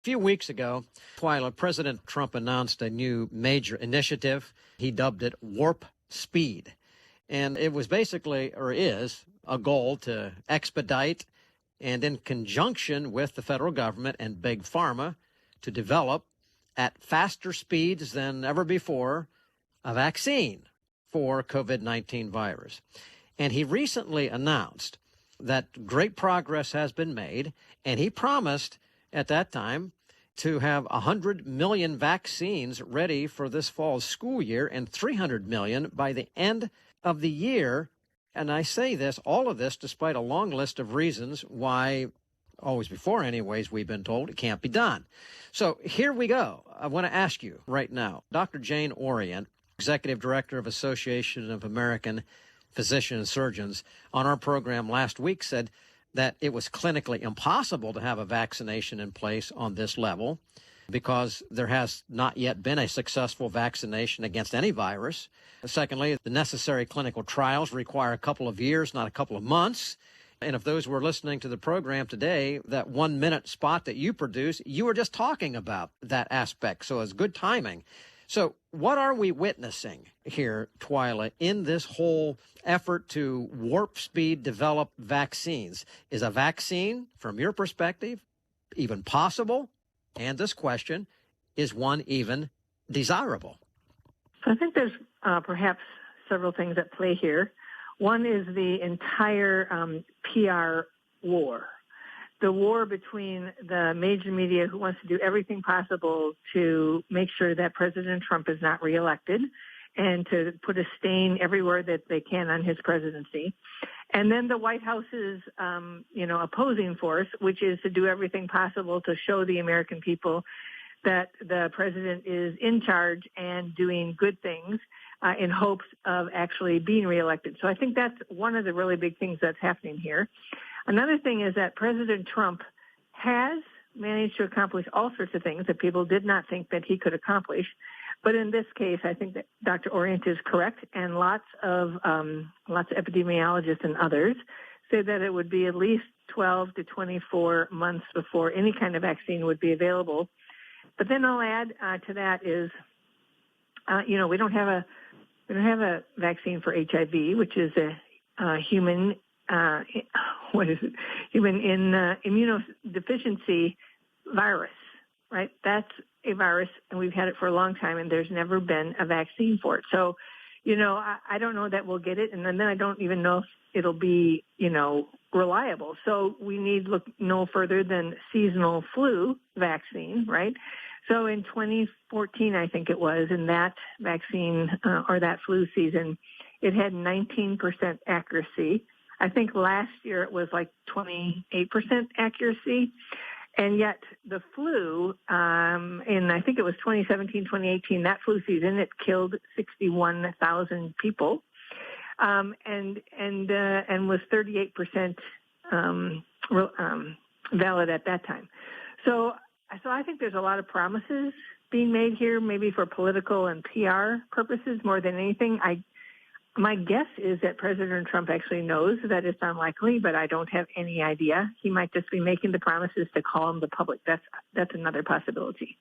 A few weeks ago, Twila, President Trump announced a new major initiative. He dubbed it Warp Speed. And it was basically, or is, a goal to expedite and in conjunction with the federal government and Big Pharma to develop at faster speeds than ever before a vaccine for COVID-19 virus. And he recently announced that great progress has been made, and he promised at that time to have 100 million vaccines ready for this fall's school year and 300 million by the end of the year. And I say this, all of this, despite a long list of reasons why, always before anyways, we've been told it can't be done. So here we go. I want to ask you right now, Dr. Jane Orient, Executive Director of Association of American Physicians and Surgeons, on our program last week said that it was clinically impossible to have a vaccination in place on this level because there has not yet been a successful vaccination against any virus. Secondly, the necessary clinical trials require a couple of years, not a couple of months. And if those were listening to the program today, that 1 minute spot that you produce, you were just talking about that aspect. So it's good timing. So what are we witnessing here, Twila, in this whole effort to warp speed develop vaccines? Is a vaccine, from your perspective, even possible? And this question, is one even desirable? I think there's perhaps several things at play here. One is the entire PR war. The war between the major media, who wants to do everything possible to make sure that President Trump is not reelected and to put a stain everywhere that they can on his presidency. And then the White House's, opposing force, which is to do everything possible to show the American people that the president is in charge and doing good things in hopes of actually being reelected. So I think that's one of the really big things that's happening here. Another thing is that President Trump has managed to accomplish all sorts of things that people did not think that he could accomplish. But in this case, I think that Dr. Orient is correct, and lots of epidemiologists and others say that it would be at least 12 to 24 months before any kind of vaccine would be available. But then I'll add to that is, we don't have a vaccine for HIV, which is a human human immunodeficiency virus, right? That's a virus, and we've had it for a long time, and there's never been a vaccine for it. So, I don't know that we'll get it, and then I don't even know if it'll be, reliable. So we need look no further than seasonal flu vaccine, right? So in 2014, I think it was, in that vaccine or that flu season, it had 19% accuracy. I think last year it was like 28% accuracy. And yet the flu, in I think it was 2017, 2018, that flu season, it killed 61,000 people, and was 38% valid at that time. So I think there's a lot of promises being made here, maybe for political and PR purposes more than anything. My guess is that President Trump actually knows that it's unlikely, but I don't have any idea. He might just be making the promises to calm the public. That's another possibility.